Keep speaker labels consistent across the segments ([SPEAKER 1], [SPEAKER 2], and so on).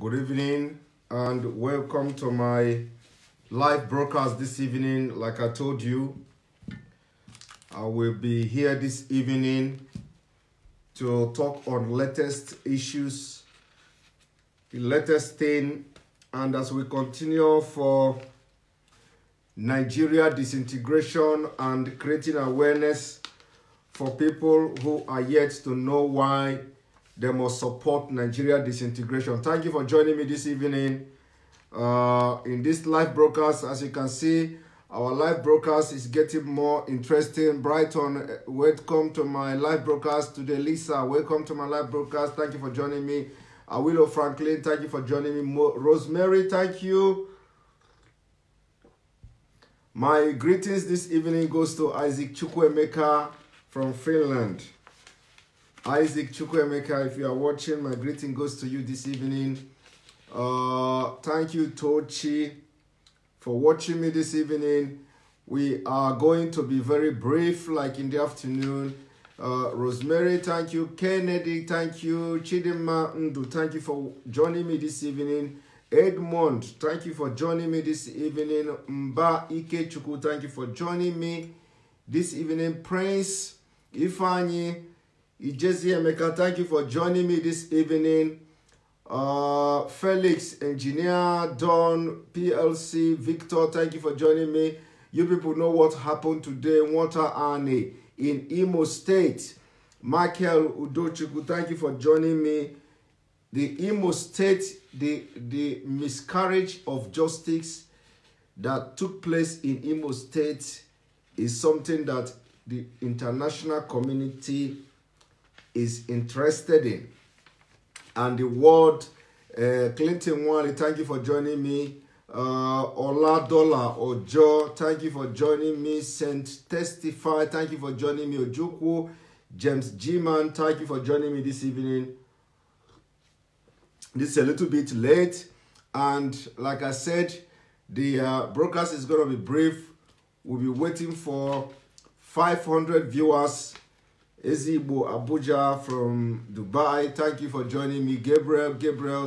[SPEAKER 1] Good evening and welcome to my live broadcast this evening. Like I told you, I will be here this evening to talk on latest issues, the latest thing, and as we continue for Nigeria disintegration and creating awareness for people who are yet to know why they must support Nigeria disintegration. Thank you for joining me this evening in this live broadcast. As you can see, our live broadcast is getting more interesting. Brighton, welcome to my live broadcast today. Lisa, welcome to my live broadcast. Thank you for joining me. Willow Franklin, thank you for joining me. Rosemary, thank you. My greetings this evening goes to Isaac Chukwuemeka from Finland. Isaac Chukwuemeka, if you are watching, my greeting goes to you this evening. Thank you, Tochi, for watching me this evening. We are going to be very brief, like in the afternoon. Rosemary, thank you. Kennedy, thank you. Chidima Ndu, thank you for joining me this evening. Edmond, thank you for joining me this evening. Mba Ikechukwu, thank you for joining me this evening. Prince Ifani Ijezi Emeka, thank you for joining me this evening. Felix, Engineer, Don, PLC, Victor, thank you for joining me. You people know what happened today in Water Army in Imo State. Michael Udochukwu, thank you for joining me. The Imo State, the miscarriage of justice that took place in Imo State is something that the international community is interested in. And the world, Clinton Wally, thank you for joining me. Oladola Ojo, thank you for joining me. Saint Testify, thank you for joining me. Ojukwu, James G-Man, thank you for joining me this evening. This is a little bit late, and like I said, the broadcast is going to be brief. We'll be waiting for 500 viewers. Ezigbo Abuja from Dubai, thank you for joining me. Gabriel,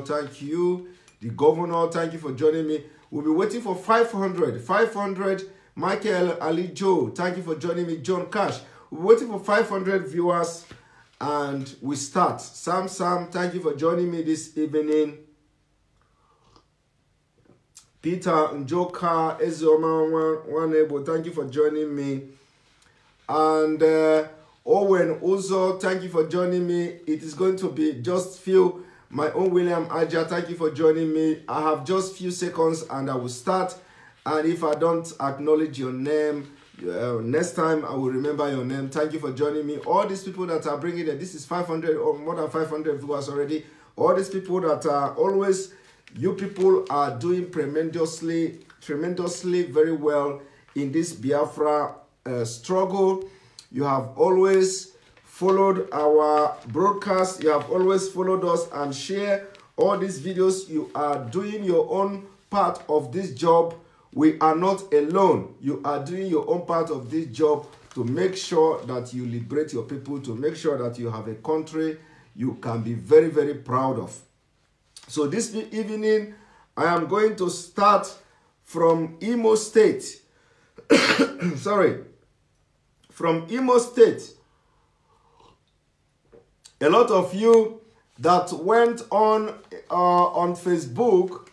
[SPEAKER 1] thank you. The governor, thank you for joining me. We'll be waiting for 500. Michael Ali Joe, thank you for joining me. John Cash, we're waiting for 500 viewers and we start. Sam, thank you for joining me this evening. Peter Njoka, Ezioma Wanebo, thank you for joining me. And Owen Uzo, thank you for joining me. It is going to be just few. My own William Aja, thank you for joining me. I have just few seconds and I will start. And if I don't acknowledge your name, next time I will remember your name. Thank you for joining me. All these people that are bringing it, this is 500 or more than 500 viewers already. All these people that are always, you people are doing tremendously very well in this Biafra struggle. You have always followed our broadcast. You have always followed us and share all these videos. You are doing your own part of this job. We are not alone. You are doing your own part of this job to make sure that you liberate your people, to make sure that you have a country you can be very, very proud of. So this evening, I am going to start from Imo State. Sorry. From Imo State. A lot of you that went on Facebook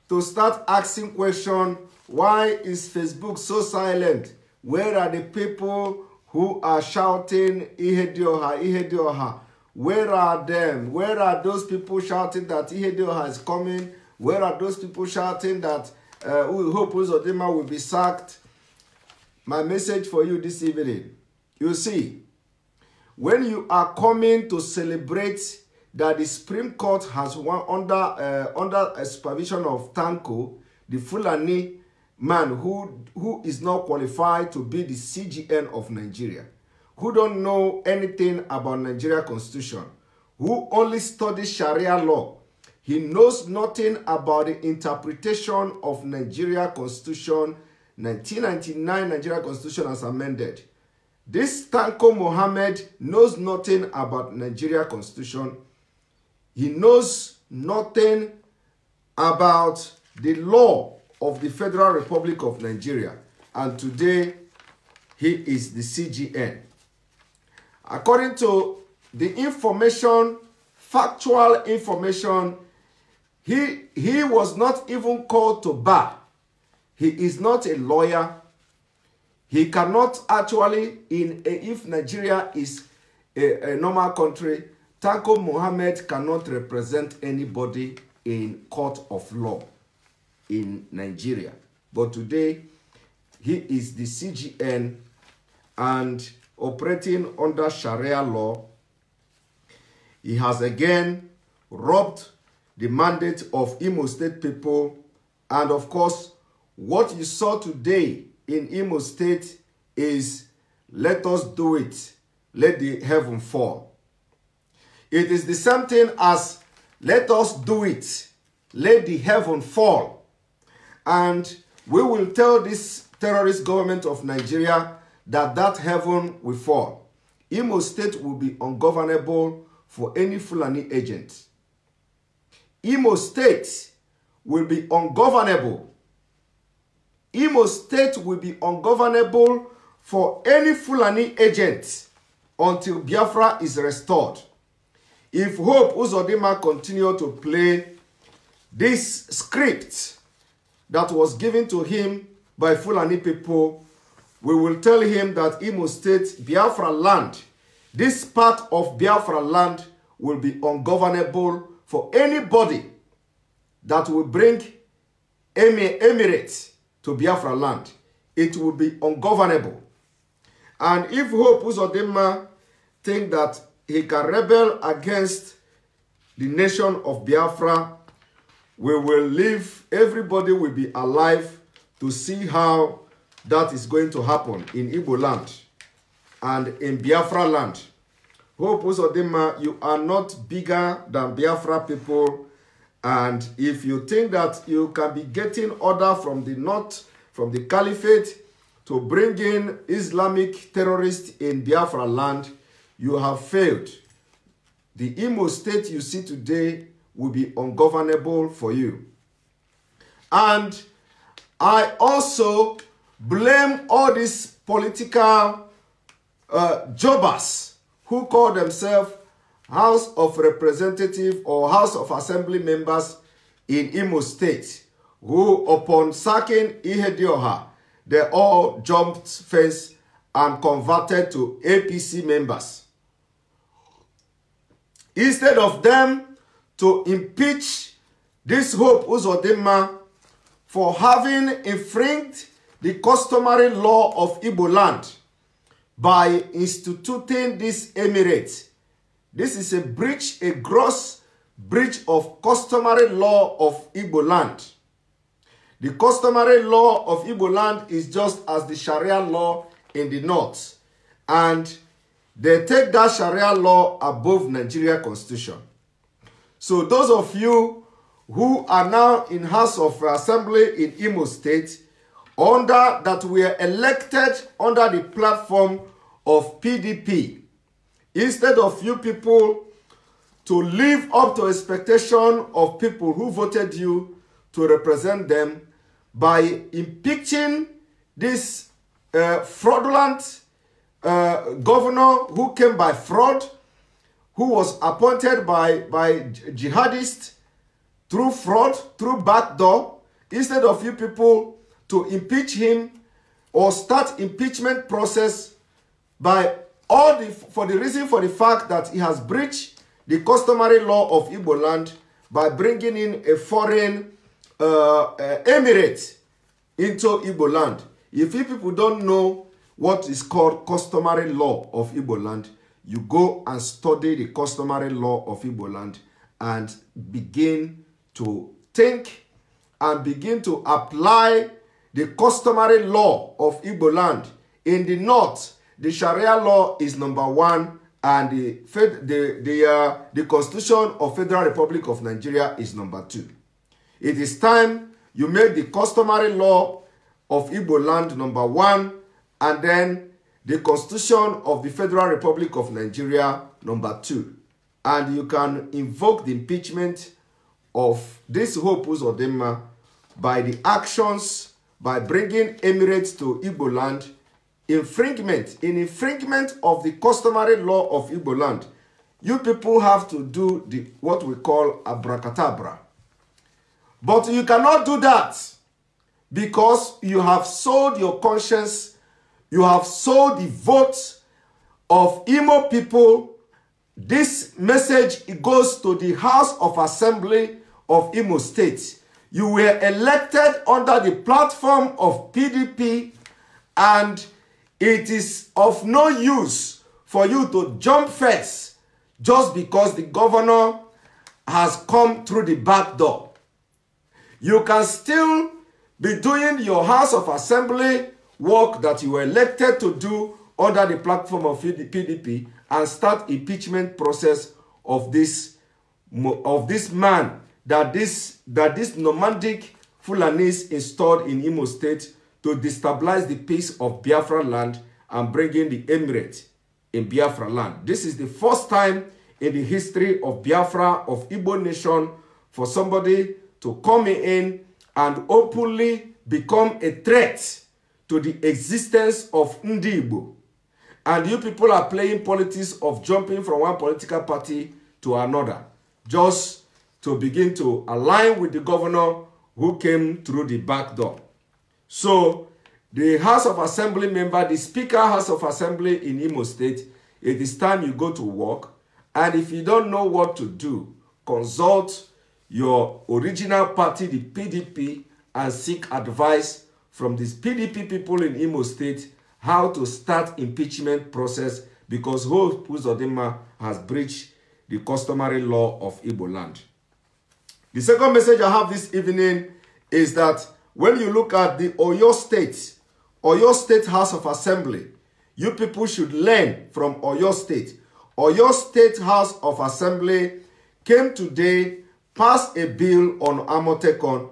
[SPEAKER 1] to start asking questions, why is Facebook so silent? Where are the people who are shouting, Ihedioha, Ihedioha? Where are them? Where are those people shouting that Ihedioha is coming? Where are those people shouting that we hope Uzodinma will be sacked? My message for you this evening, you see, when you are coming to celebrate that the Supreme Court has won under a supervision of Tanko, the Fulani man who is not qualified to be the CGN of Nigeria, who don't know anything about Nigeria Constitution, who only studies Sharia law. He knows nothing about the interpretation of Nigeria Constitution, 1999 Nigeria Constitution as amended. This Tanko Mohammed knows nothing about Nigeria Constitution. He knows nothing about the law of the Federal Republic of Nigeria, and today he is the CGN. According to the information, factual information, he was not even called to bar. He is not a lawyer. He cannot actually, if Nigeria is a normal country, Tanko Mohammed cannot represent anybody in court of law in Nigeria. But today, he is the CGN and operating under Sharia law. He has again robbed the mandate of Imo State people. And of course, what you saw today in Imo State is, let us do it, let the heaven fall. It is the same thing as, let us do it, let the heaven fall. And we will tell this terrorist government of Nigeria that that heaven will fall. Imo State will be ungovernable for any Fulani agent. Imo State will be ungovernable. Imo State will be ungovernable for any Fulani agent until Biafra is restored. If Hope Uzodinma continue to play this script that was given to him by Fulani people, we will tell him that Imo State, Biafra land, this part of Biafra land will be ungovernable for anybody that will bring Emirates to Biafra land. It will be ungovernable. And if Hope Uzodinma think that he can rebel against the nation of Biafra, we will live, everybody will be alive to see how that is going to happen in Igbo land and in Biafra land. Hope Uzodinma, you are not bigger than Biafra people. And if you think that you can be getting order from the north, from the caliphate, to bring in Islamic terrorists in Biafra land, you have failed. The Imo State you see today will be ungovernable for you. And I also blame all these political jobbers who call themselves House of Representatives or House of Assembly members in Imo State, who upon sacking Ihedioha, they all jumped fence and converted to APC members. Instead of them to impeach this Hope Uzodinma for having infringed the customary law of Igbo land by instituting this emirate. This is a breach, a gross breach of customary law of Igbo land. The customary law of Igbo land is just as the Sharia law in the north. And they take that Sharia law above Nigeria Constitution. So those of you who are now in House of Assembly in Imo State, under that we are elected under the platform of PDP, instead of you people to live up to expectation of people who voted you to represent them by impeaching this fraudulent governor who came by fraud, who was appointed by jihadists through fraud, through backdoor, instead of you people to impeach him or start impeachment process by for the fact that he has breached the customary law of Igbo land by bringing in a foreign emirate into Igbo land. If you people don't know what is called customary law of Igbo land, you go and study the customary law of Igbo land and begin to think and begin to apply the customary law of Igbo land. In the north, the Sharia law is number one, and the Constitution of Federal Republic of Nigeria is number two. It is time you make the customary law of Igbo land number one, and then the Constitution of the Federal Republic of Nigeria number two. And you can invoke the impeachment of this Hope Uzodinma by the actions, by bringing Emirates to Igbo land, in infringement of the customary law of Igbo land. You people have to do what we call abracadabra. But you cannot do that because you have sold your conscience, you have sold the vote of Imo people. This message, it goes to the House of Assembly of Imo State. You were elected under the platform of PDP, and it is of no use for you to jump first just because the governor has come through the back door. You can still be doing your House of Assembly work that you were elected to do under the platform of PDP and start impeachment process of this man that this nomadic Fulanis installed in Imo State to destabilize the peace of Biafra land and bring in the emirate in Biafra land. This is the first time in the history of Biafra, of Igbo nation, for somebody to come in and openly become a threat to the existence of Ndi Igbo. And you people are playing politics of jumping from one political party to another, just to begin to align with the governor who came through the back door. So, the House of Assembly member, the Speaker House of Assembly in Imo State, it is time you go to work. And if you don't know what to do, consult your original party, the PDP, and seek advice from these PDP people in Imo State how to start impeachment process, because Hope Uzodinma has breached the customary law of Igbo land. The second message I have this evening is that when you look at the Oyo State House of Assembly, you people should learn from Oyo State. Oyo State House of Assembly came today, passed a bill on Amotekon.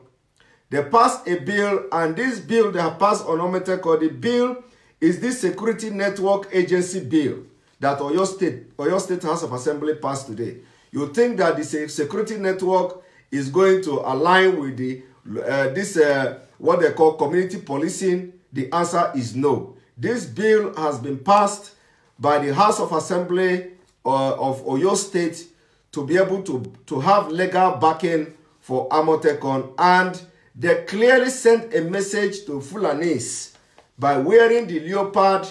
[SPEAKER 1] They passed a bill, and this bill they have passed on Amotekon, the bill is this Security Network Agency bill that Oyo State House of Assembly passed today. You think that the security network is going to align with the what they call community policing? The answer is no. This bill has been passed by the House of Assembly of Oyo State to be able to have legal backing for Amotekon, and they clearly sent a message to Fulanis by wearing the leopard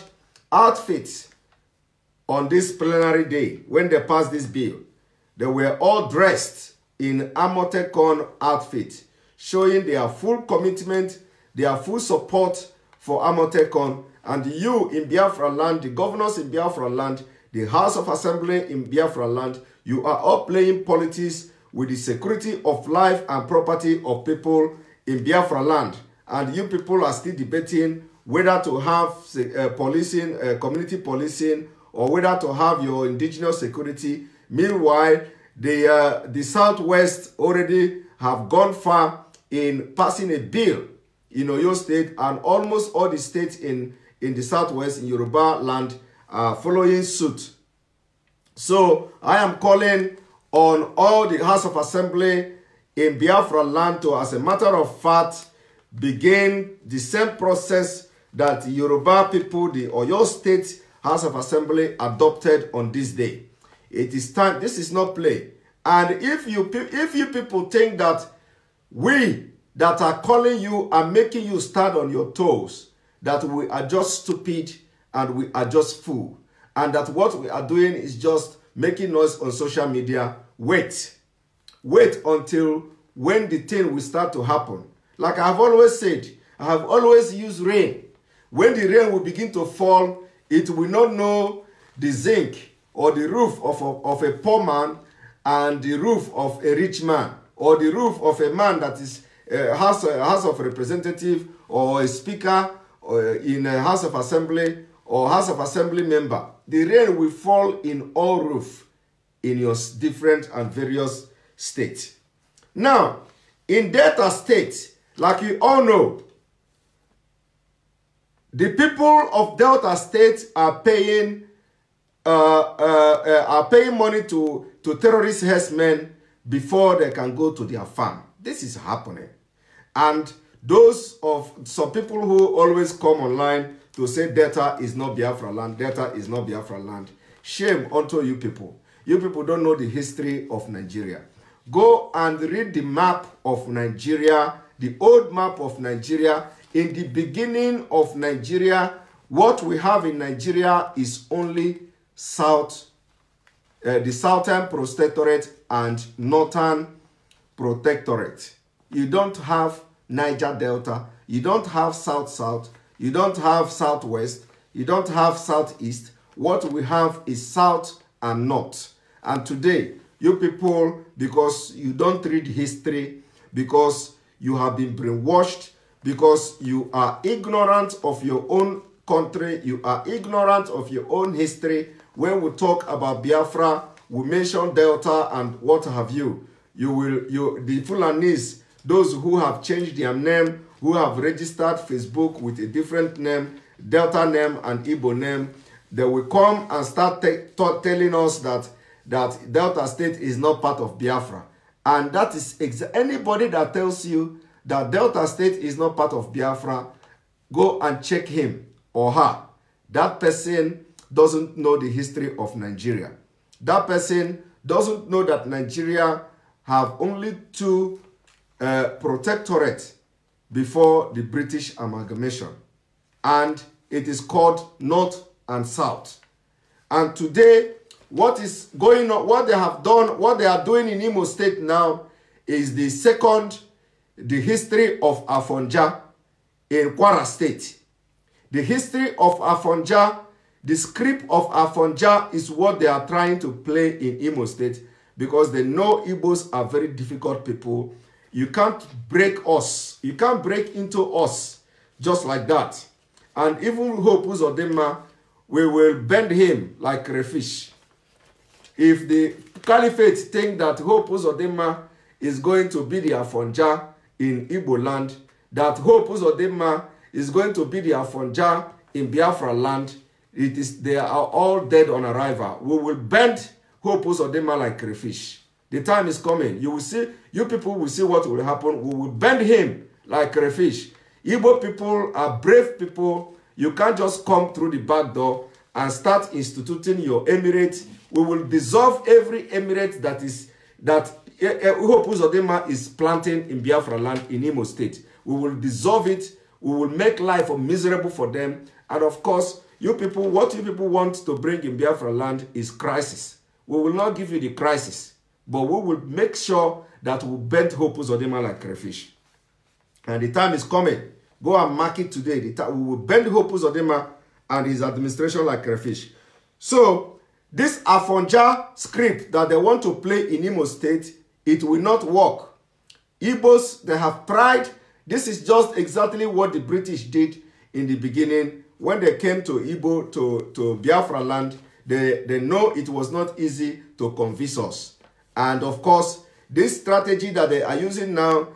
[SPEAKER 1] outfits on this plenary day. When they passed this bill, they were all dressed in Amotekon outfit, showing their full commitment, their full support for Amotekon. And you in Biafra land, the governors in Biafra land, the House of Assembly in Biafra land, you are all playing politics with the security of life and property of people in Biafra land. And you people are still debating whether to have policing, community policing, or whether to have your indigenous security. Meanwhile, the Southwest already have gone far in passing a bill in Oyo State, and almost all the states in the Southwest, in Yoruba land, are following suit. So I am calling on all the House of Assembly in Biafra land to, as a matter of fact, begin the same process that the Yoruba people, the Oyo State House of Assembly, adopted on this day. It is time. This is not play. And if you people think that we that are calling you and making you stand on your toes, that we are just stupid and we are just fool, and that what we are doing is just making noise on social media, wait until when the thing will start to happen. Like I have always said, I have always used rain. When the rain will begin to fall, it will not know the zinc or the roof of a poor man and the roof of a rich man, or the roof of a man that is House of Representative, or a speaker, or in a House of Assembly, or House of Assembly member. The rain will fall in all roof in your different and various states. Now, in Delta State, like you all know, the people of Delta State are paying money to terrorist herdsmen before they can go to their farm. This is happening. And some people who always come online to say Delta is not Biafra land, Delta is not Biafra land. Shame unto you people. You people don't know the history of Nigeria. Go and read the map of Nigeria, the old map of Nigeria. In the beginning of Nigeria, what we have in Nigeria is only the Southern Protectorate and Northern Protectorate. You don't have Niger Delta, you don't have South-South, you don't have Southwest, you don't have Southeast. What we have is South and North. And today, you people, because you don't read history, because you have been brainwashed, because you are ignorant of your own country, you are ignorant of your own history. When we talk about Biafra, we mention Delta and what have you. The Fulanis, those who have changed their name, who have registered Facebook with a different name, Delta name and Igbo name, they will come and start telling us that Delta State is not part of Biafra. And that is anybody that tells you that Delta State is not part of Biafra, go and check him or her. That person doesn't know the history of Nigeria. That person doesn't know that Nigeria have only two protectorates before the British amalgamation. And it is called North and South. And today, what is going on, what they have done, what they are doing in Imo State now is the history of Afonja in Kwara State. The history of Afonja, the script of Afonja is what they are trying to play in Imo State because they know Igbos are very difficult people. You can't break us. You can't break into us just like that. And even Hope Uzodinma, we will bend him like crayfish. If the caliphate think that Hope Uzodinma is going to be the Afonja in Igbo land, that Hope Uzodinma is going to be the Afonja in Biafra land, they are all dead on arrival. We will bend Hope Uzodinma like crayfish. The time is coming. You will see, you people will see what will happen. We will bend him like crayfish. Igbo people are brave people. You can't just come through the back door and start instituting your emirate. We will dissolve every emirate that Hope Uzodinma is planting in Biafra land in Imo State. We will dissolve it. We will make life miserable for them. And of course, you people, what you people want to bring in Biafra land is crisis. We will not give you the crisis, but we will make sure that we bend Hope Uzodinma like crayfish. And the time is coming. Go and mark it today. We will bend Hope Uzodinma and his administration like crayfish. So, this Afonja script that they want to play in Imo State, it will not work. Igbos, they have tried. This is just exactly what the British did in the beginning. When they came to Igbo, to Biafra land, they know it was not easy to convince us. And of course, this strategy that they are using now,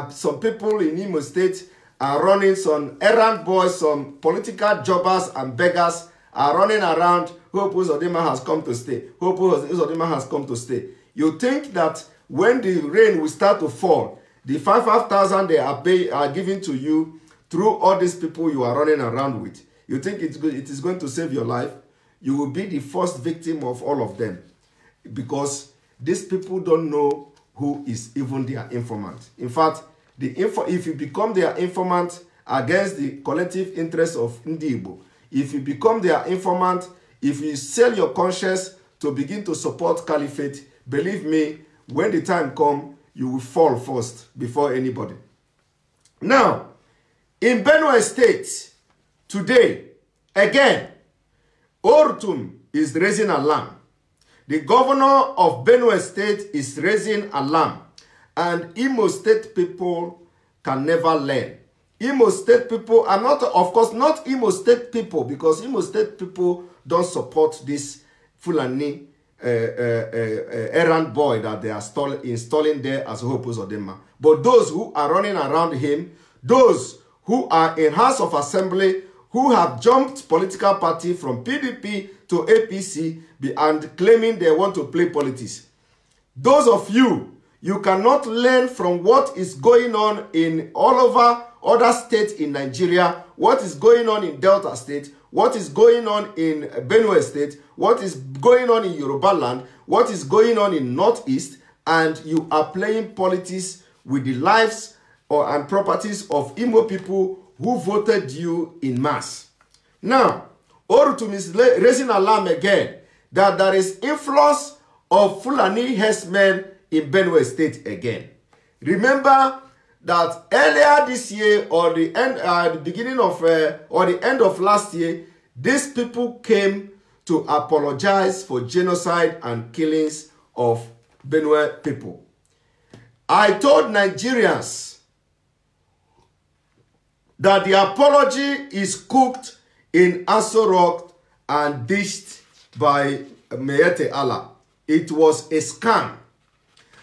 [SPEAKER 1] some people in Imo State are running, some errand boys, some political jobbers and beggars are running around. Hope Uzodinma has come to stay. Hope Uzodinma has come to stay. You think that when the rain will start to fall, the 5,000 they are giving to you through all these people you are running around with, you think it is going to save your life? You will be the first victim of all of them. Because these people don't know who is even their informant. In fact, if you become their informant against the collective interest of Ndi-Igbo, if you become their informant, if you sell your conscience to begin to support caliphate, believe me, when the time comes, you will fall first before anybody. Now, in Benue State, today, again, Ortum is raising alarm. The governor of Benue State is raising alarm. And Imo State people can never learn. Imo State people are not, of course, not Imo State people, because Imo State people don't support this Fulani errand boy that they are installing there as Hope Uzodinma. But those who are running around him, those who are in House of Assembly, who have jumped political party from PDP to APC and claiming they want to play politics. Those of you You cannot learn from what is going on in all over other states in Nigeria, what is going on in Delta State, what is going on in Benue State, what is going on in Yoruba land, what is going on in Northeast, and you are playing politics with the lives and properties of Imo people who voted you in mass. Now, Orutum is raising alarm again that there is influence of Fulani herdsmen in Benue State again. Remember that earlier this year or the beginning of or the end of last year, these people came to apologize for genocide and killings of Benue people. I told Nigerians that the apology is cooked in Aso Rock and dished by Meyete Allah. It was a scam.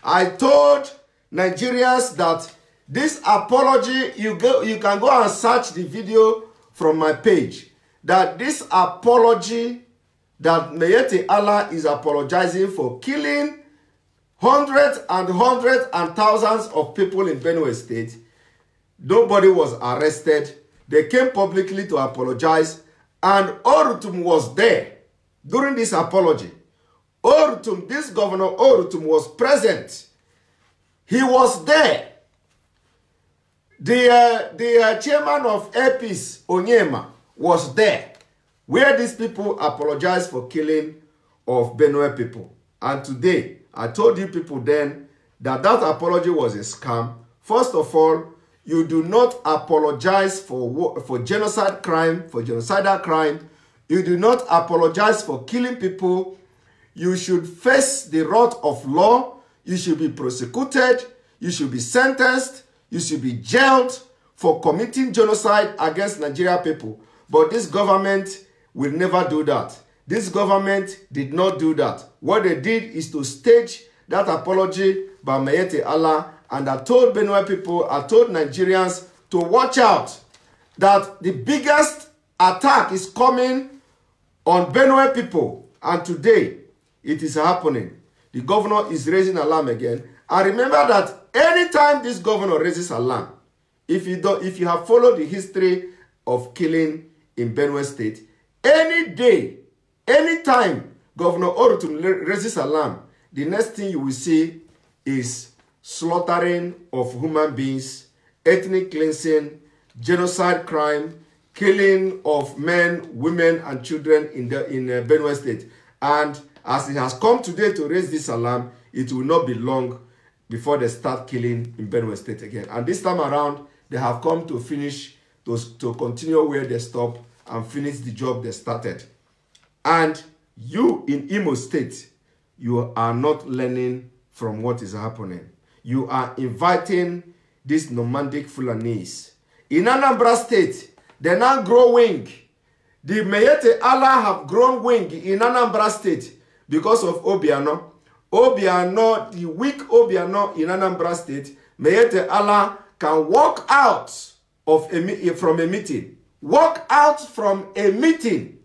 [SPEAKER 1] I told Nigerians that this apology, you can go and search the video from my page, that this apology that Meyete Allah is apologizing for killing hundreds and thousands of people in Benue State, nobody was arrested. They came publicly to apologize, and Orutum was there during this apology. Orutum, this governor Orutum was present. He was there. The chairman of Epis, Onyema, was there, where these people apologized for killing of Benue people. And today, I told you people then that that apology was a scam. First of all, you do not apologize for genocide crime, for genocidal crime. You do not apologize for killing people. You should face the wrath of law. You should be prosecuted. You should be sentenced. You should be jailed for committing genocide against Nigerian people. But this government will never do that. This government did not do that. What they did is to stage that apology by Meyete Allah, and I told Benue people, I told Nigerians to watch out that the biggest attack is coming on Benue people, and today it is happening. The governor is raising alarm again. And remember that anytime this governor raises alarm, if you have followed the history of killing in Benue State, any day, anytime Governor Orutum raises alarm, the next thing you will see is slaughtering of human beings, ethnic cleansing, genocide crime, killing of men, women, and children in Benue State. And as it has come today to raise this alarm, it will not be long before they start killing in Benue State again. And this time around, they have come to finish, to continue where they stop and finish the job they started. And you in Imo State, you are not learning from what is happening. You are inviting these nomadic Fulanis. In Anambra State, they now grow wing. The Meyete Allah have grown wing in Anambra State because of Obiano. Obiano, the weak Obiano in Anambra State, Meyete Allah can walk out from a meeting. Walk out from a meeting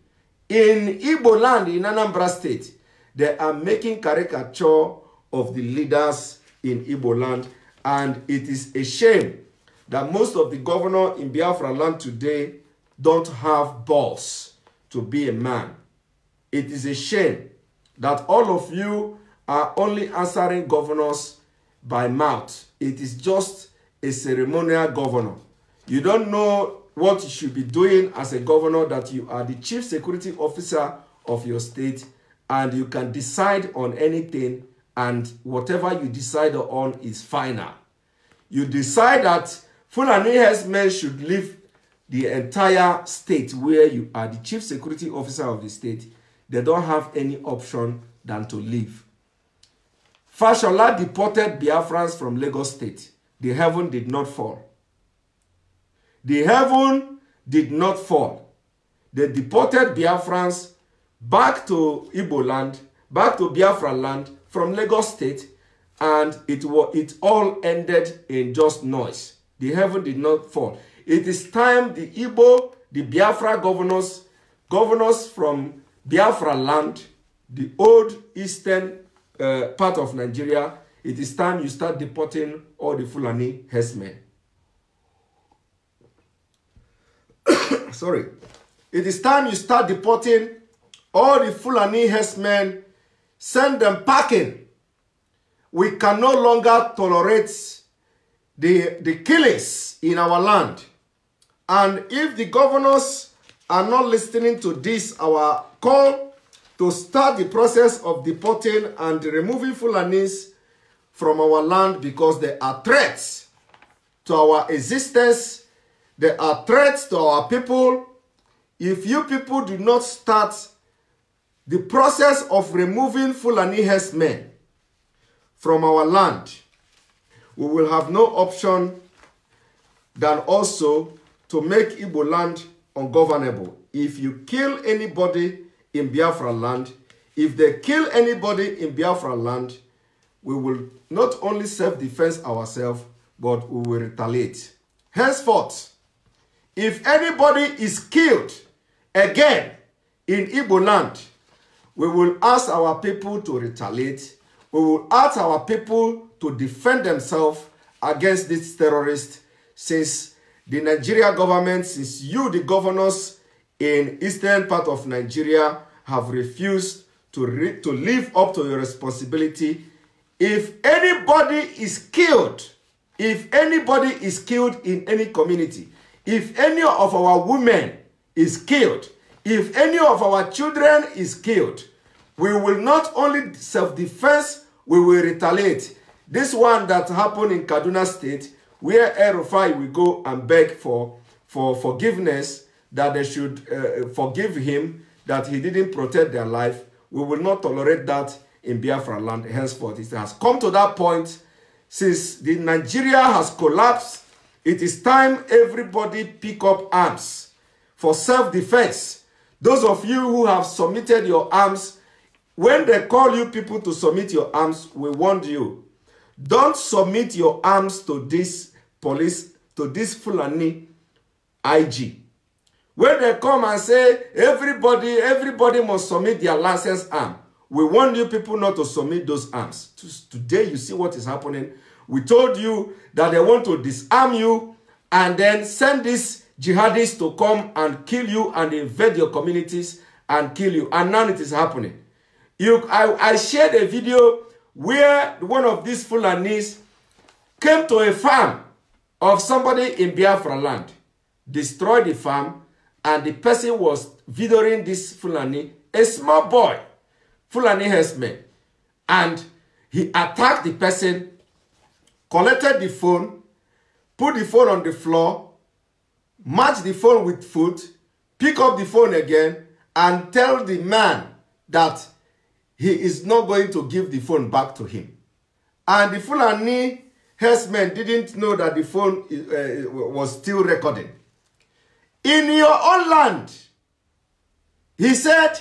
[SPEAKER 1] in Igbo land in Anambra State. They are making caricature of the leaders in Igbo land, and it is a shame that most of the governors in Biafra land today don't have balls to be a man. It is a shame that all of you are only answering governors by mouth. It is just a ceremonial governor. You don't know what you should be doing as a governor, that you are the chief security officer of your state and you can decide on anything, and whatever you decide on is final. You decide that Fulani herdsmen should leave the entire state where you are the chief security officer of the state. They don't have any option than to leave. Fashola deported Biafrans from Lagos State. The heaven did not fall. The heaven did not fall. They deported Biafrans back to Igbo land, back to Biafra land from Lagos State, and it all ended in just noise. The heaven did not fall. It is time the Igbo, the Biafra governors from Biafra land, the old eastern part of Nigeria, It is time you start deporting all the Fulani herdsmen. Sorry. It is time you start deporting all the Fulani herdsmen, send them packing. We can no longer tolerate the killings in our land. And if the governors are not listening to this, our call to start the process of deporting and removing Fulanis from our land because they are threats to our existence, they are threats to our people. If you people do not start the process of removing Fulani herdsmen from our land, we will have no option than also to make Igbo land ungovernable. If you kill anybody in Biafra land, if they kill anybody in Biafra land, we will not only self-defense ourselves, but we will retaliate. Henceforth, if anybody is killed again in Igbo land, we will ask our people to retaliate. We will ask our people to defend themselves against these terrorists, since the Nigeria government, since you, the governors in eastern part of Nigeria, have refused to live up to your responsibility. If anybody is killed in any community, if any of our women is killed, if any of our children is killed, we will not only self-defense, we will retaliate. This one that happened in Kaduna State, where El-Rufai will go and beg for forgiveness, that they should forgive him, that he didn't protect their life. We will not tolerate that in Biafra land henceforth. It has come to that point. Since the Nigeria has collapsed, it is time everybody pick up arms for self-defense. Those of you who have submitted your arms, when they call you people to submit your arms, we warned you. Don't submit your arms to this police, to this Fulani IG. When they come and say, everybody must submit their licensed arm, we warn you people not to submit those arms. Today, you see what is happening. We told you that they want to disarm you and then send these jihadists to come and kill you and invade your communities and kill you. And now it is happening. I shared a video where one of these Fulanis came to a farm of somebody in Biafra land, destroyed the farm, and the person was videoing this Fulani, a small boy, Fulani herdsman, and he attacked the person, collected the phone, put the phone on the floor, matched the phone with food, pick up the phone again, and tell the man that he is not going to give the phone back to him. And the Fulani herdsman didn't know that the phone was still recording. In your own land, he said,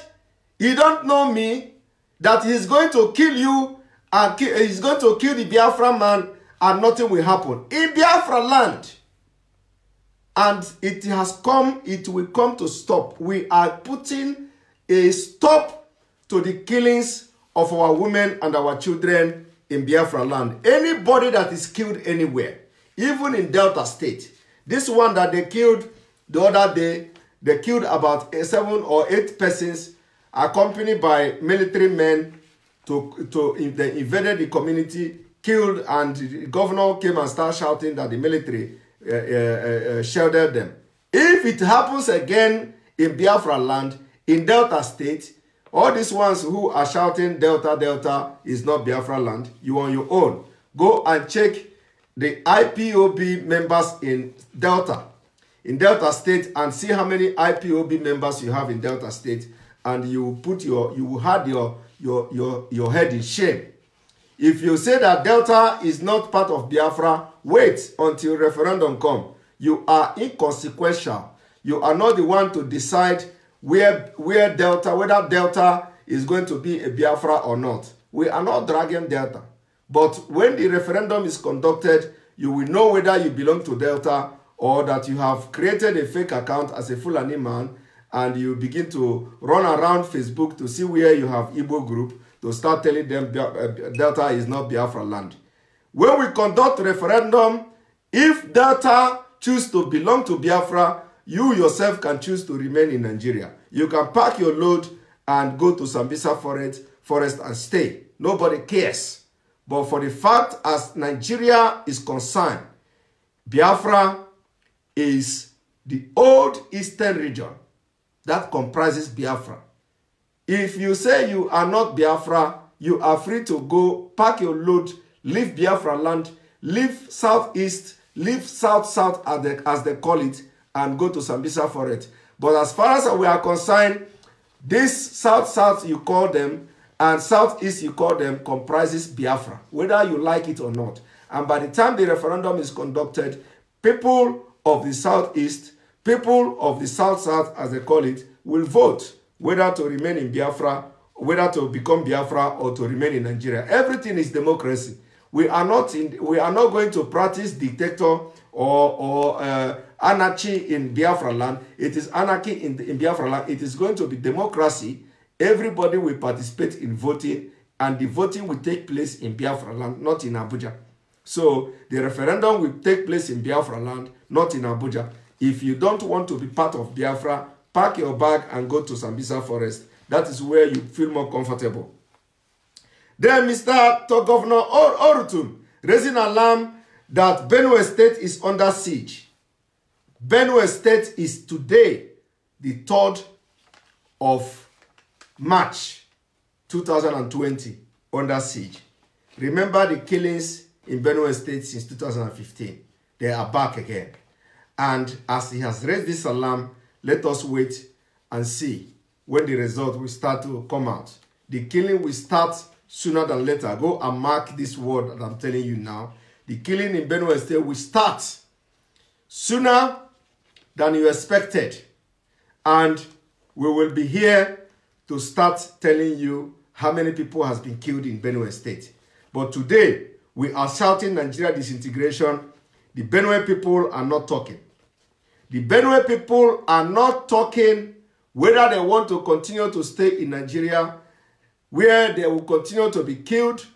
[SPEAKER 1] you don't know me, that he's going to kill you, and he's going to kill the Biafra man, and nothing will happen. In Biafra land, and it will come to stop. We are putting a stop to the killings of our women and our children in Biafra land. Anybody that is killed anywhere, even in Delta State, this one that they killed the other day, they killed about 7 or 8 persons accompanied by military men they invaded the community, killed, and the governor came and started shouting that the military sheltered them. If it happens again in Biafra land, in Delta State, all these ones who are shouting Delta is not Biafra land, you on your own. Go and check the IPOB members in Delta State, and see how many IPOB members you have in Delta State, and you will have your head in shame. If you say that Delta is not part of Biafra, wait until referendum come. You are inconsequential. You are not the one to decide whether Delta is going to be a Biafra or not. We are not dragging Delta. But when the referendum is conducted, you will know whether you belong to Delta or that you have created a fake account as a Fulani man, and you begin to run around Facebook to see where you have Igbo group, to start telling them Delta is not Biafra land. When we conduct referendum, if Delta choose to belong to Biafra, you yourself can choose to remain in Nigeria. You can pack your load and go to Sambisa forest and stay. Nobody cares. But for the fact, as Nigeria is concerned, Biafra is the old eastern region that comprises Biafra. If you say you are not Biafra, you are free to go, pack your load, leave Biafra land, leave southeast, leave south-south as they call it, and go to Sambisa forest. But as far as we are concerned, this south-south you call them, and southeast you call them, comprises Biafra, whether you like it or not. And by the time the referendum is conducted, people of the southeast, people of the south-south, as they call it, will vote whether to remain in Biafra, whether to become Biafra, or to remain in Nigeria. Everything is democracy. We are not going to practice dictator or anarchy in Biafra land. It is anarchy in Biafra land. It is going to be democracy. Everybody will participate in voting, and the voting will take place in Biafra land, not in Abuja. So the referendum will take place in Biafra land, not in Abuja. If you don't want to be part of Biafra, pack your bag and go to Sambisa forest. That is where you feel more comfortable. Then Mr. Governor Orutun raising alarm that Benue State is under siege. Benue State is today, the 3rd of March 2020, under siege. Remember the killings in Benue State since 2015. They are back again. And as he has raised this alarm, let us wait and see when the result will start to come out. The killing will start sooner than later. Go and mark this word that I'm telling you now. The killing in Benue State will start sooner than you expected. And we will be here to start telling you how many people has been killed in Benue State. But today, we are shouting Nigeria disintegration. The Benue people are not talking. The Benue people are not talking whether they want to continue to stay in Nigeria, where they will continue to be killed,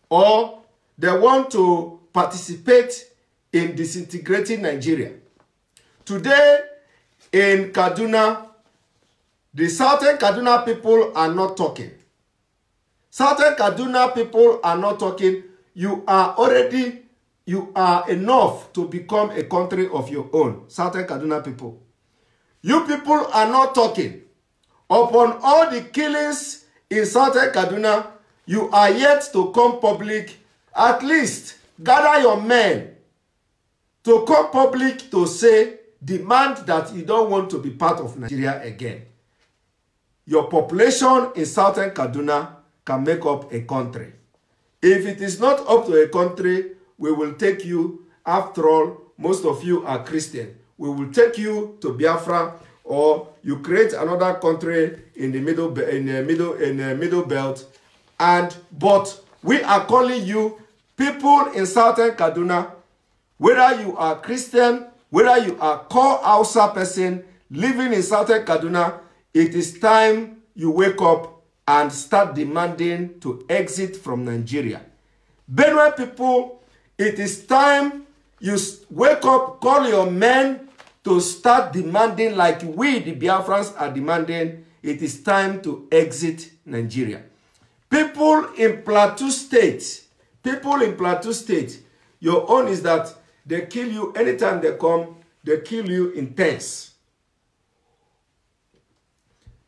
[SPEAKER 1] or they want to participate in disintegrating Nigeria. Today, in Kaduna, the Southern Kaduna people are not talking. Southern Kaduna people are not talking. You are enough to become a country of your own. Southern Kaduna people. You people are not talking. Upon all the killings in Southern Kaduna, you are yet to come public. At least gather your men to come public to say, demand that you don't want to be part of Nigeria again. Your population in Southern Kaduna can make up a country. If it is not up to a country, we will take you. After all, most of you are Christian. We will take you to Biafra, or you create another country in the middle belt. But we are calling you people in Southern Kaduna, whether you are Christian, whether you are core Hausa person living in Southern Kaduna, it is time you wake up and start demanding to exit from Nigeria. Benue people, it is time you wake up, call your men to start demanding like we, the Biafrans, are demanding. It is time to exit Nigeria. People in Plateau State, your own is that they kill you anytime they come, they kill you in tens.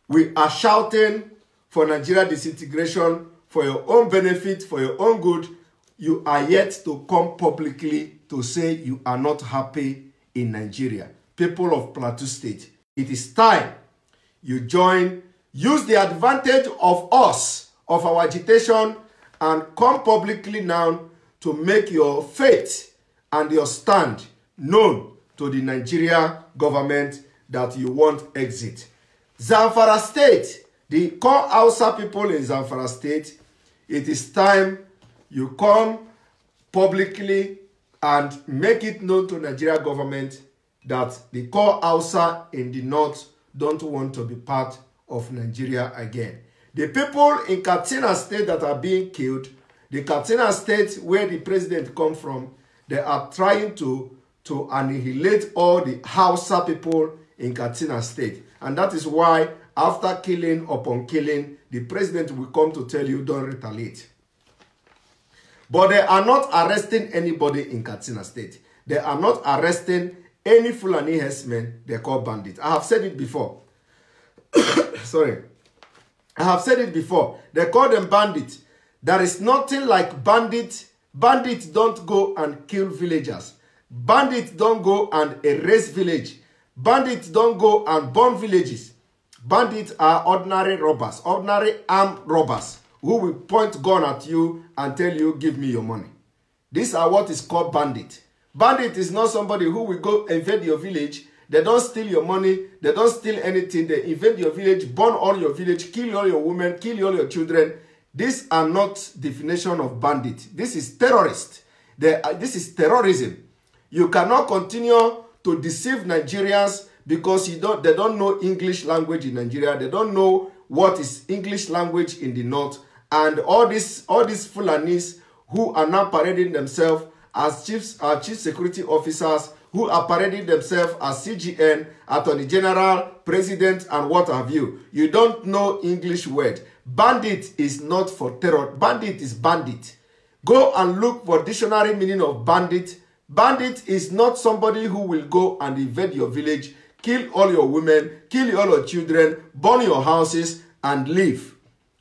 [SPEAKER 1] We are shouting for Nigeria disintegration, for your own benefit, for your own good. You are yet to come publicly to say you are not happy in Nigeria. People of Plateau State, it is time you join, use the advantage of us, of our agitation, and come publicly now to make your faith and your stand known to the Nigeria government that you want exit. Zamfara State, the core Hausa people in Zamfara State, it is time you come publicly and make it known to Nigeria government that the core Hausa in the north don't want to be part of Nigeria again. The people in Katsina State that are being killed, the Katsina State where the president comes from, they are trying to annihilate all the Hausa people in Katsina State. And that is why, after killing upon killing, the president will come to tell you, don't retaliate. But they are not arresting anybody in Katsina State. They are not arresting any Fulani herdsmen they call bandits. I have said it before. Sorry. I have said it before. They call them bandits. There is nothing like bandits. Bandits don't go and kill villagers. Bandits don't go and erase village. Bandits don't go and burn villages. Bandits are ordinary robbers, ordinary armed robbers who will point gun at you and tell you, give me your money. These are what is called bandit. Bandit is not somebody who will go invade your village. They don't steal your money. They don't steal anything. They invade your village, burn all your village, kill all your women, kill all your children. These are not definition of bandit. This is terrorist. This is terrorism. You cannot continue to deceive Nigerians because they don't know English language in Nigeria. They don't know what is English language in the north. And all these Fulanis who are now parading themselves as chief security officers, who are parading themselves as CGN, Attorney General, President, and what have you. You don't know English word. Bandit is not for terror. Bandit is bandit. Go and look for dictionary meaning of bandit. Bandit is not somebody who will go and invade your village, kill all your women, kill all your children, burn your houses, and leave.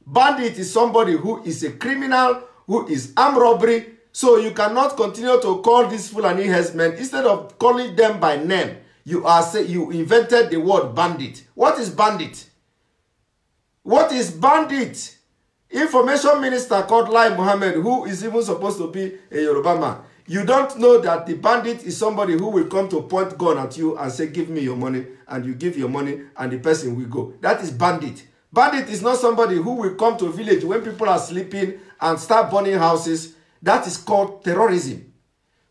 [SPEAKER 1] Bandit is somebody who is a criminal, who is armed robbery. So you cannot continue to call these Fulani herdsmen. Instead of calling them by name, you invented the word bandit. What is bandit? What is bandit? Information Minister called Lai Mohammed, who is even supposed to be a Yoruba man. You don't know that the bandit is somebody who will come to point gun at you and say, give me your money, and you give your money, and the person will go. That is bandit. Bandit is not somebody who will come to a village when people are sleeping and start burning houses. That is called terrorism.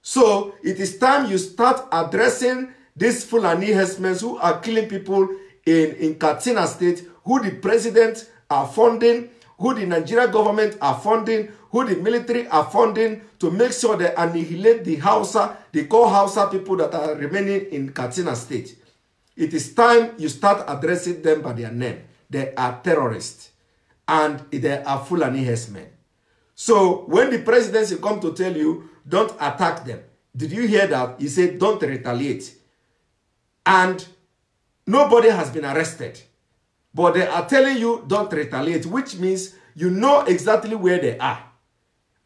[SPEAKER 1] So it is time you start addressing these Fulani herdsmen who are killing people in Katsina State, who the president are funding, who the Nigeria government are funding, who the military are funding to make sure they annihilate the Hausa, the core Hausa people that are remaining in Katsina State. It is time you start addressing them by their name. They are terrorists and they are Fulani herdsmen. So when the presidency come to tell you, don't attack them. Did you hear that? He said, don't retaliate. And nobody has been arrested. But they are telling you, don't retaliate, which means you know exactly where they are.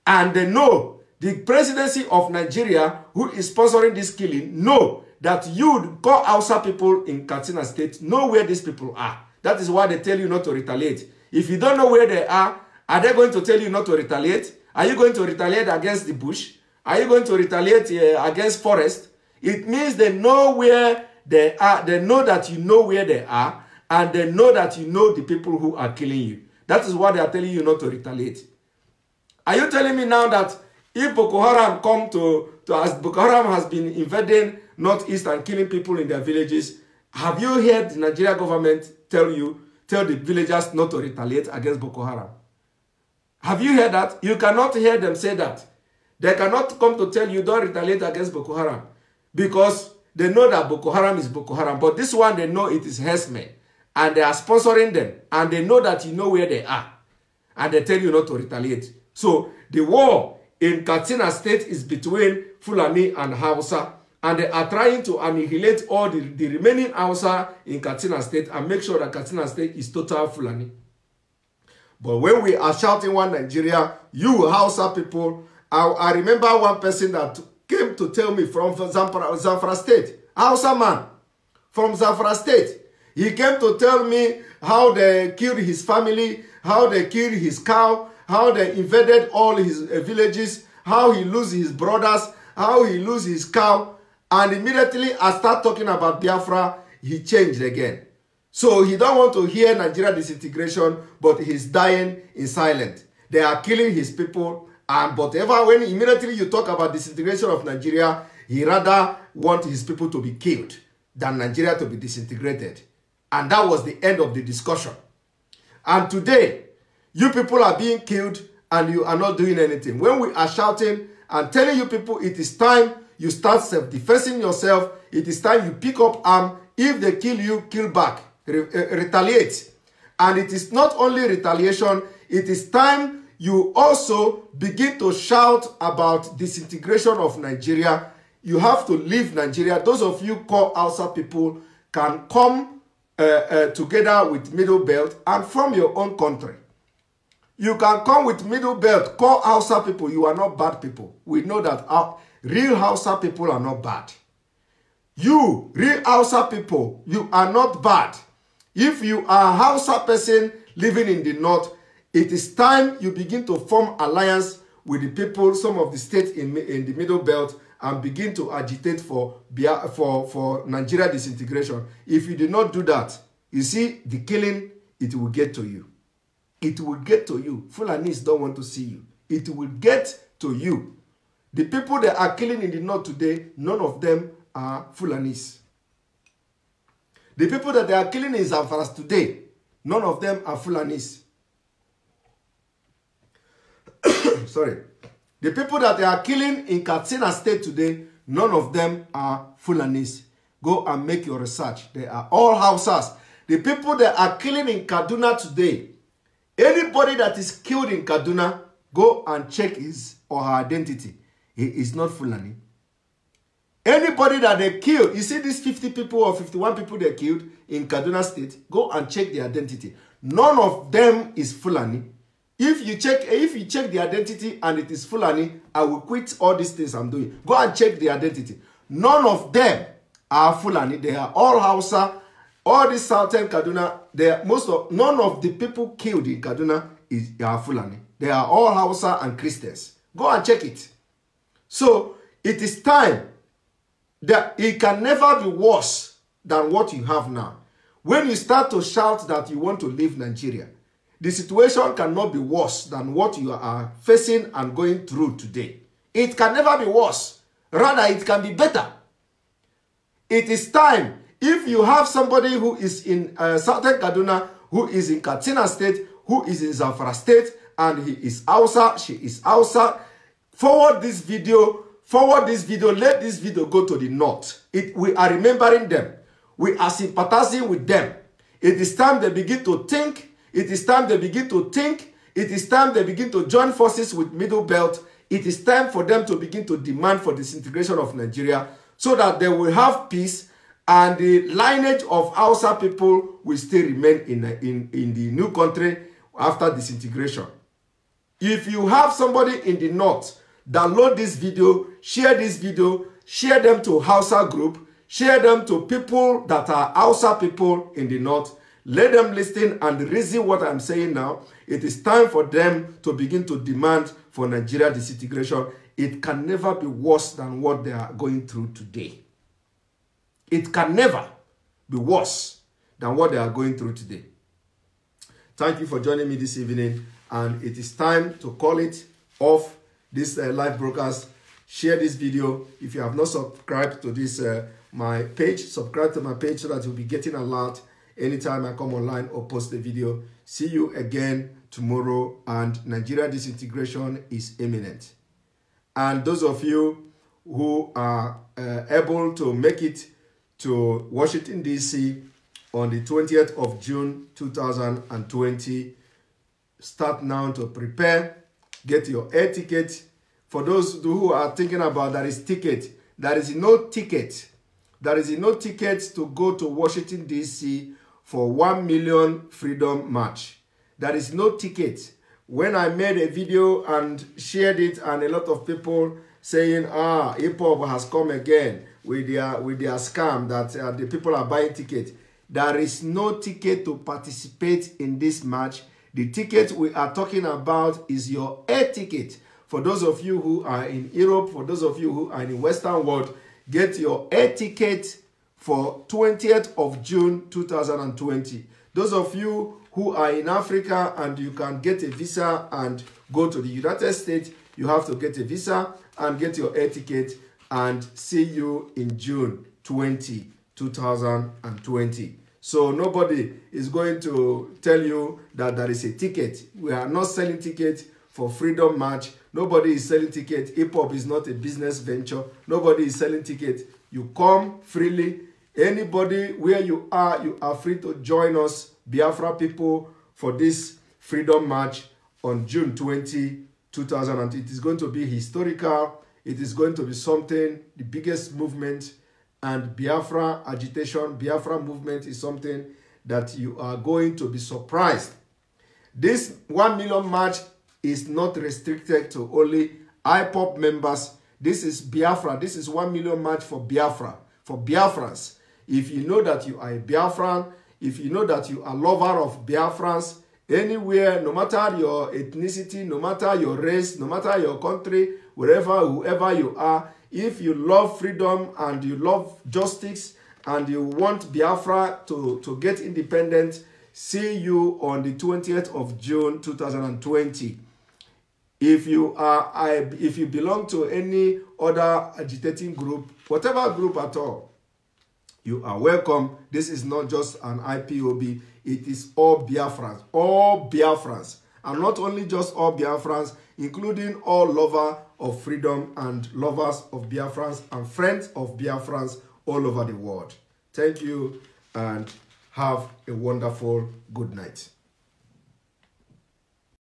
[SPEAKER 1] And they know the presidency of Nigeria, who is sponsoring this killing, know that you call Hausa people in Katsina State, know where these people are. That is why they tell you not to retaliate. If you don't know where they are they going to tell you not to retaliate? Are you going to retaliate against the bush? Are you going to retaliate against forest? It means they know where they are. They know that you know where they are. And they know that you know the people who are killing you. That is why they are telling you not to retaliate. Are you telling me now that if Boko Haram come as Boko Haram has been invading Northeast and killing people in their villages, have you heard the Nigeria government tell the villagers not to retaliate against Boko Haram? Have you heard that? You cannot hear them say that. They cannot come to tell you don't retaliate against Boko Haram because they know that Boko Haram is Boko Haram. But this one, they know it is herdsmen and they are sponsoring them and they know that you know where they are and they tell you not to retaliate. So the war in Katsina State is between Fulani and Hausa, and they are trying to annihilate all the remaining Hausa in Katsina State and make sure that Katsina State is total Fulani. But when we are shouting one Nigeria, you Hausa people, I remember one person that came to tell me from Zamfara State, Hausa man from Zamfara State. He came to tell me how they killed his family, how they killed his cow, how they invaded all his villages, how he lose his brothers, how he lose his cow. And immediately I start talking about Biafra, he changed again. So he don't want to hear Nigeria disintegration, but he's dying in silence. They are killing his people. And whatever, when immediately you talk about disintegration of Nigeria, he rather want his people to be killed than Nigeria to be disintegrated. And that was the end of the discussion. And today, you people are being killed and you are not doing anything. When we are shouting and telling you people it is time you start self-defending yourself, it is time you pick up arm. If they kill you, kill back. Retaliate. And it is not only retaliation, it is time you also begin to shout about disintegration of Nigeria. You have to leave Nigeria. Those of you call Hausa people can come together with Middle Belt and from your own country. You can come with Middle Belt, call Hausa people. You are not bad people. We know that real Hausa people are not bad. You, real Hausa people, you are not bad. If you are a Hausa person living in the north, it is time you begin to form alliance with the people, some of the states in the Middle Belt, and begin to agitate for Nigeria disintegration. If you do not do that, you see, the killing, it will get to you. It will get to you. Fulanis don't want to see you. It will get to you. The people that are killing in the north today, none of them are Fulanis. The people that they are killing in Zamfara today, none of them are Fulanis. Sorry. The people that they are killing in Katsina State today, none of them are Fulanis. Go and make your research. They are all Hausas. The people that are killing in Kaduna today, anybody that is killed in Kaduna, go and check his or her identity. He is not Fulani. Anybody that they killed, you see these 50 people or 51 people they killed in Kaduna State, go and check the identity. None of them is Fulani. If you check the identity and it is Fulani, I will quit all these things I'm doing. Go and check the identity. None of them are Fulani. They are all Hausa. All this southern Kaduna, none of the people killed in Kaduna are Fulani. They are all Hausa and Christians. Go and check it. So it is time that it can never be worse than what you have now. When you start to shout that you want to leave Nigeria, the situation cannot be worse than what you are facing and going through today. It can never be worse. Rather, it can be better. It is time. If you have somebody who is in Southern Kaduna, who is in Katsina State, who is in Zamfara State, and he is Hausa, she is Hausa, forward this video, let this video go to the north. We are remembering them. We are sympathizing with them. It is time they begin to think. It is time they begin to think. It is time they begin to join forces with Middle Belt. It is time for them to begin to demand for disintegration of Nigeria so that they will have peace and the lineage of Hausa people will still remain in the new country after disintegration. If you have somebody in the north, download this video, share them to Hausa group, share them to people that are Hausa people in the north. Let them listen and reason what I'm saying now. It is time for them to begin to demand for Nigeria disintegration. It can never be worse than what they are going through today. It can never be worse than what they are going through today. Thank you for joining me this evening. And it is time to call it off this live broadcast. Share this video. If you have not subscribed to this my page, subscribe to my page so that you'll be getting alert anytime I come online or post a video. See you again tomorrow, and Nigeria disintegration is imminent. And those of you who are able to make it to Washington, D.C. on the 20th of June 2020, start now to prepare. Get your air ticket. For those who are thinking about there is ticket, there is no ticket. There is no ticket to go to Washington, D.C. for 1 million freedom march. There is no ticket. When I made a video and shared it, and a lot of people saying, Ekpa has come again with their scam that the people are buying tickets. There is no ticket to participate in this match. The ticket we are talking about is your air ticket. For those of you who are in Europe, for those of you who are in the Western world, get your air ticket for 20th of June 2020. Those of you who are in Africa and you can get a visa and go to the United States, you have to get a visa and get your air ticket, and see you in June 2020. So nobody is going to tell you that there is a ticket. We are not selling tickets for Freedom March. Nobody is selling tickets. Hip hop is not a business venture. Nobody is selling tickets. You come freely. Anybody where you are free to join us, Biafra people, for this Freedom March on June 20, 2000. It is going to be historical. It is going to be something, the biggest movement, and Biafra agitation, Biafra movement is something that you are going to be surprised. This 1 million march is not restricted to only IPOP members. This is Biafra. This is 1 million march for Biafra, for Biafrans. If you know that you are a Biafran, if you know that you are a lover of Biafrans, anywhere, no matter your ethnicity, no matter your race, no matter your country, wherever, whoever you are, if you love freedom and you love justice and you want Biafra to get independent, see you on the 20th of June 2020. If you belong to any other agitating group, whatever group at all, you are welcome. This is not just an IPOB. It is all Biafrans. All Biafrans. And not only just all Biafrans, including all lovers of freedom and lovers of Biafrans and friends of Biafrans all over the world. Thank you and have a wonderful good night.